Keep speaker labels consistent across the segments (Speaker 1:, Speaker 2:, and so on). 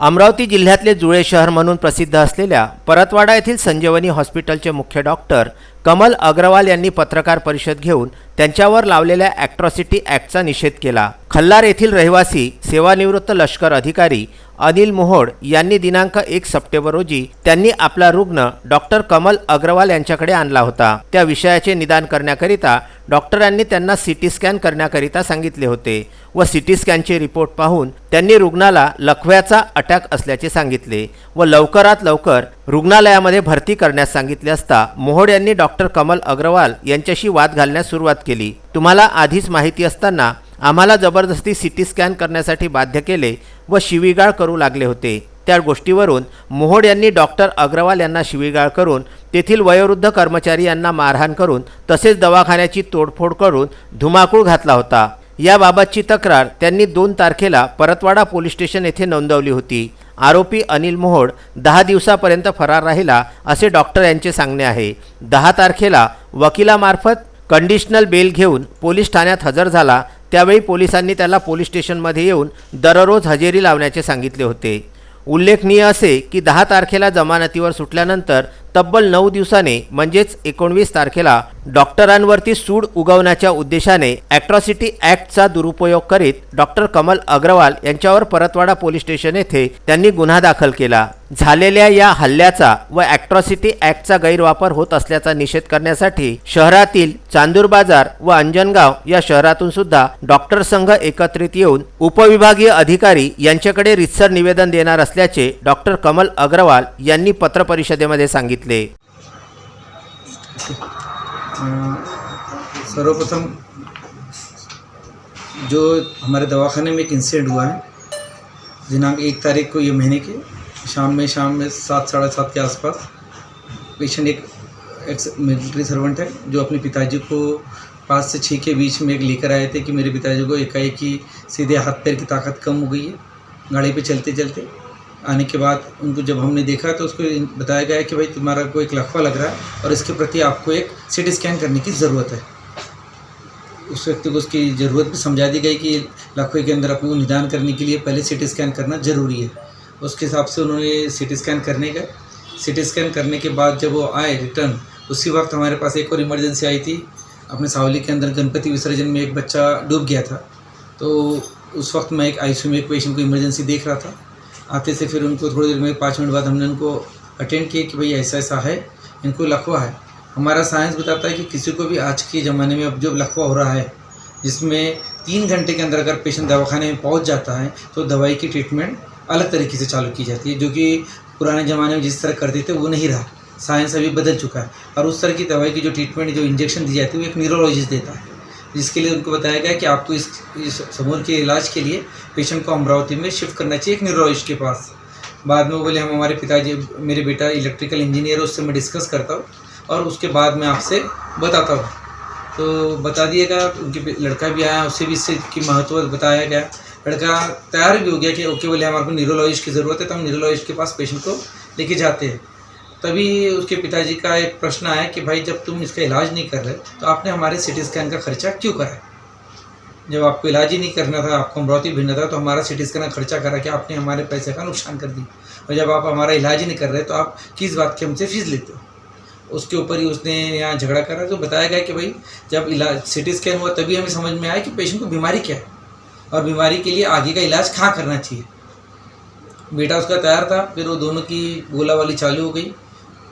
Speaker 1: अमरावती जिल्ह्यातले जुळे शहर म्हणून प्रसिद्ध असलेल्या परतवाडा येथील संजीवनी हॉस्पिटलचे मुख्य डॉक्टर कमल अग्रवाल यांनी पत्रकार परिषद घेऊन त्यांच्यावर लावलेल्या ॲट्रॉसिटी ॲक्टचा निषेध केला। खल्लार येथील रहिवासी सेवानिवृत्त लष्कर अधिकारी अनिल मोहोड यांनी दिनांक 1 सप्टेंबर रोजी त्यांनी आपला रुग्ण डॉक्टर कमल अग्रवाल यांच्याकडे आणला होता। त्या विषयाचे निदान करण्याकरिता डॉक्टरांनी त्यांना सीटी स्कॅन करण्याकरिता सांगितले होते व सीटी स्कॅनचे रिपोर्ट पाहून त्यांनी रुग्णाला लखव्याचा अटॅक असल्याचे सांगितले व लवकरात लवकर रुग्णालयामध्ये भरती करण्यास सांगितले असता मोहोड यांनी डॉक्टर कमल अग्रवाल यांच्याशी वाद घालण्यास सुरुवात केली। तुम्हाला आधीच माहिती असताना आम्हाला जबरदस्ती सीटी स्कॅन करण्यासाठी बाध्य केले व शिवीगाळ करू लागले होते। त्या गोष्टीवरून मोहोड यांनी डॉक्टर अग्रवाल यांना शिवीगाळ करून तेथील वयोवृद्ध कर्मचारी यांना मारहाण करून तसेच दवाखान्याची तोडफोड करून धुमाकूळ घातला होता। याबाबतची तक्रार त्यांनी 2 तारखेला परतवाडा पोलीस स्टेशन येथे नोंदवली होती। आरोपी अनिल मोहोड 10 दिवसापर्यंत फरार राहिला असे डॉक्टर यांचे सांगणे आहे। 10 तारखेला वकिलामार्फत कंडिशनल बेल घेऊन पोलीस ठाण्यात हजर झाला। त्यावेळी पोलिसांनी त्याला पोलीस स्टेशनमध्ये येऊन दररोज हजेरी लावण्याचे सांगितले होते। उल्लेखनीय असे की 10 तारखेला जमानतीवर सुटल्यानंतर तब्बल 9 दिवसाने म्हणजेच 19 तारखेला डॉक्टरांवरती सूड उगवण्याच्या उद्देशाने ॲट्रॉसिटी ॲक्टचा दुरुपयोग करीत डॉक्टर कमल अग्रवाल यांच्यावर परतवाडा पोलीस स्टेशन येथे त्यांनी गुन्हा दाखल केला। झालेल्या या हल्ल्याचा व ॲट्रॉसिटी ॲक्टचा गैरवापर होत असल्याचा निषेध करण्यासाठी शहरातील चांदूर बाजार व अंजनगाव या शहरातून सुद्धा डॉक्टर संघ एकत्रित येऊन उपविभागीय अधिकारी यांच्याकडे रितसर निवेदन देणार असल्याचे डॉक्टर कमल अग्रवाल यांनी पत्रपरिषदेमध्ये सांगितले।
Speaker 2: सर्वप्रथम जो हमारे दवाखाने में एक इंसिडेंट हुआ है दिनांक 1 तारीख को ये महीने के शाम में 7 साढ़े 7 के आसपास पेशेंट एक एक्स मिलिट्री सर्वेंट है जो अपने पिताजी को 5 से 6 के बीच में एक लेकर आए थे कि मेरे पिताजी को एकाएक ही सीधे हाथ पैर की ताकत कम हो गई है। गाड़ी पे चलते चलते आने के बाद उनको जब हमने देखा तो उसको बताया गया कि भाई तुम्हारा को एक लकवा लग रहा है और इसके प्रति आपको एक सीटी स्कैन करने की ज़रूरत है। उस व्यक्ति को उसकी ज़रूरत भी समझा दी गई कि लकवे के अंदर अपने को निदान करने के लिए पहले सीटी स्कैन करना ज़रूरी है। उसके हिसाब से उन्होंने सीटी स्कैन करने गए। सीटी स्कैन करने के बाद जब वो आए रिटर्न, उसी वक्त हमारे पास एक और इमरजेंसी आई थी। अपने सावली के अंदर गणपति विसर्जन में एक बच्चा डूब गया था, तो उस वक्त मैं एक आईसीयू में एक पेशेंट को इमरजेंसी देख रहा था। आते से फिर उनको थोड़ी देर में 5 मिनट बाद हमने उनको अटेंड किया कि भाई ऐसा ऐसा है, इनको लकवा है। हमारा साइंस बताता है कि किसी को भी आज के ज़माने में अब जो लकवा हो रहा है जिसमें 3 घंटे के अंदर अगर पेशेंट दवाखाने में पहुंच जाता है तो दवाई की ट्रीटमेंट अलग तरीके से चालू की जाती है, जो कि पुराने ज़माने में जिस तरह करते थे वो नहीं रहा। साइंस अभी बदल चुका है और उस तरह की दवाई की जो ट्रीटमेंट जो इंजेक्शन दी जाती है वो एक न्यूरोलॉजिस्ट देता है, जिसके लिए उनको बताया गया कि आपको इस समूह के इलाज के लिए पेशेंट को अमरावती में शिफ्ट करना चाहिए एक न्यूरोलॉजिस्ट के पास। बाद में वो बोले हम हमारे पिताजी मेरे बेटा इलेक्ट्रिकल इंजीनियर, उससे मैं डिस्कस करता हूँ और उसके बाद मैं आपसे बताता हूँ। तो बता दिएगा, उनके लड़का भी आया, उसे भी इससे की महत्व बताया गया। लड़का तैयार भी हो गया कि ओके बोले हमारे को न्यूरोलॉजिस्ट की ज़रूरत है, तो हम न्यूरोलॉजिस्ट के पास पेशेंट को लेके जाते हैं। तभी उसके पिताजी का एक प्रश्न आया कि भाई जब तुम इसका इलाज नहीं कर रहे तो आपने हमारे सीटी स्कैन का खर्चा क्यों करा? जब आपको इलाज ही नहीं करना था, आपको अमरावती भेजना था, तो हमारा सीटी स्कैन का खर्चा करा कि आपने हमारे पैसे का नुकसान कर दी। और जब आप हमारा इलाज ही नहीं कर रहे तो आप किस बात की हमसे फीस लेते हो? उसके ऊपर ही उसने यहाँ झगड़ा करा। तो बताया गया कि भाई जब इलाज सीटी स्कैन हुआ तभी हमें समझ में आया कि पेशेंट को बीमारी क्या है और बीमारी के लिए आगे का इलाज कहाँ करना चाहिए। बेटा उसका तैयार था, फिर वो दोनों की बोला वाली चालू हो गई।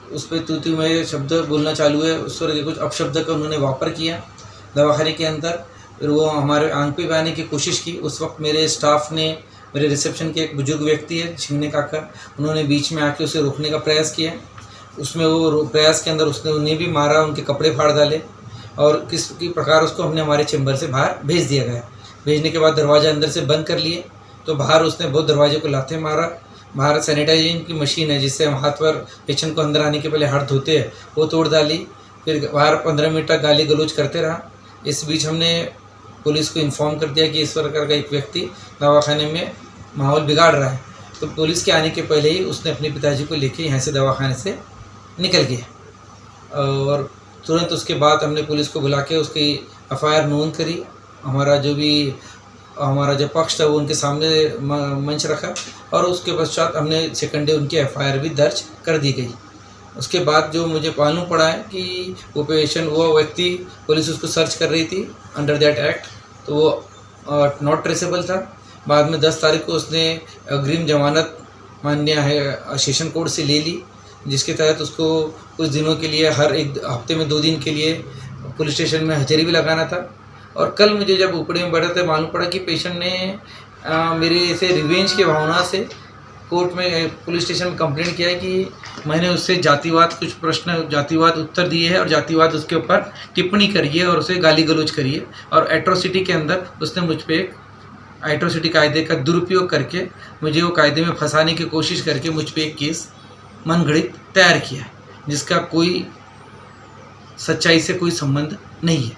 Speaker 2: उस पर तू में शब्द बोलना चालू है, उस तरह के कुछ अपशब्द का उन्होंने वापर किया दवाखाने के अंदर। फिर वो हमारे आंख पे आने की कोशिश की। उस वक्त मेरे स्टाफ ने, मेरे रिसेप्शन के एक बुजुर्ग व्यक्ति है छिंगने काका, उन्होंने बीच में आके उसे रोकने का प्रयास किया। उसमें वो प्रयास के अंदर उसने उन्हें भी मारा, उनके कपड़े फाड़ डाले और किस प्रकार उसको हमने हमारे चैम्बर से बाहर भेज दिया गया। भेजने के बाद दरवाज़ा अंदर से बंद कर लिए, तो बाहर उसने बहुत दरवाजे को लाते मारा। बाहर सैनिटाइजिंग की मशीन है जिससे हम हाथ पर पेशेंट को अंदर आने के पहले हाथ धोते हैं, वो तोड़ डाली। फिर बाहर 15 मिनट तक गाली गलौज करते रहा। इस बीच हमने पुलिस को इन्फॉर्म कर दिया कि इस प्रकार का एक व्यक्ति दवाखाने में माहौल बिगाड़ रहा है। तो पुलिस के आने के पहले ही उसने अपने पिताजी को लेके यहाँ से दवाखाने से निकल गया और तुरंत उसके बाद हमने पुलिस को बुला के उसकी FIR नोंद करी। हमारा जो भी हमारा जो पक्ष था वो उनके सामने मंच रखा और उसके पश्चात हमने सेकंड डे उनकी एफआईआर भी दर्ज कर दी गई। उसके बाद जो मुझे मालूम पड़ा है कि वो व्यक्ति पुलिस उसको सर्च कर रही थी अंडर दैट एक्ट, तो वो नॉट ट्रेसेबल था। बाद में 10 तारीख को उसने अग्रिम जमानत मान्य है सेशन कोर्ट से ले ली, जिसके तहत उसको कुछ दिनों के लिए हर एक हफ्ते में 2 दिन के लिए पुलिस स्टेशन में हाजिरी भी लगाना था। और कल मुझे जब ऊपरी में बैठा तो मालूम पड़ा कि पेशेंट ने मेरे से रिवेंज की भावना से कोर्ट में पुलिस स्टेशन में कंप्लेंट किया है कि मैंने उससे जातिवाद कुछ प्रश्न जातिवाद उत्तर दिए हैं और जातिवाद उसके ऊपर टिप्पणी करी है और उसे गाली गलौज करी है और एट्रोसिटी के अंदर उसने मुझ पर एक एट्रोसिटी कायदे का दुरुपयोग करके मुझे वो कायदे में फंसाने की कोशिश करके मुझ पर एक केस मनगढ़ंत तैयार किया है, जिसका कोई सच्चाई से कोई संबंध नहीं है।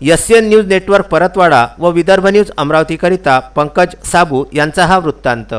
Speaker 1: एसएन न्यूज नेटवर्क परतवाडा व विदर्भ न्यूज अमरावतीकरिता पंकज साबू यांचा हा वृत्तांत।